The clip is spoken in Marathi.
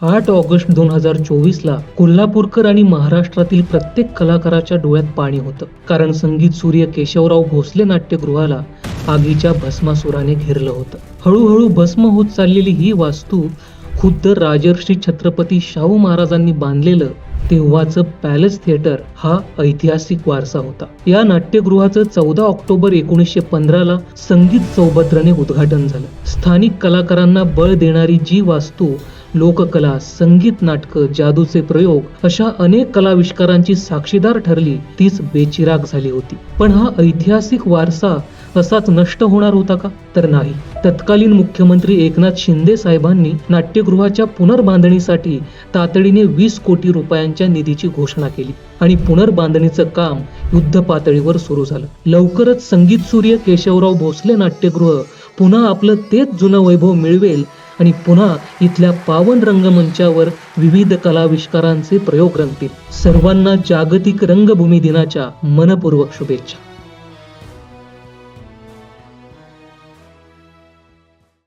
8 ऑगस्ट 2024ला कोल्हापूरकर आणि महाराष्ट्रातील प्रत्येक कलाकाराच्या डोळ्यात पाणी होतं. कारण संगीत सूर्य केशवराव भोसले नाट्यगृहाला आगीच्या भस्मासुराने घेरलं होतं. हळूहळू भस्म होत चाललेली ही वास्तू खुद्द राजर्षी छत्रपती शाहू महाराजांनी बांधलेलं तेव्हाचं पॅलेस थिएटर हा ऐतिहासिक वारसा होता. या नाट्यगृहाचं 14 ऑक्टोबर 1915ला संगीत सौभद्रने उद्घाटन झालं. स्थानिक कलाकारांना बळ देणारी जी वास्तू लोककला, संगीत, नाटकं, जादूचे प्रयोग अशा अनेक कलाविष्कारांची साक्षीदार ठरली तीच बेचिराग झाली होती. पण हा ऐतिहासिक वारसा असाच नष्ट होणार होता का? तर नाही. तत्कालीन मुख्यमंत्री एकनाथ शिंदे साहेबांनी नाट्यगृहाच्या पुनर्बांधणीसाठी तातडीने 20 कोटी रुपयांच्या निधीची घोषणा केली आणि पुनर्बांधणीचं काम युद्ध पातळीवर सुरू झालं. लवकरच संगीत सूर्य केशवराव भोसले नाट्यगृह पुन्हा आपलं तेच जुनं वैभव मिळवेल आणि पुन्हा इथल्या पावन रंगमंचावर विविध कलाविष्कारांचे प्रयोग रंगतील. सर्वांना जागतिक रंगभूमी दिनाच्या मनपूर्वक शुभेच्छा.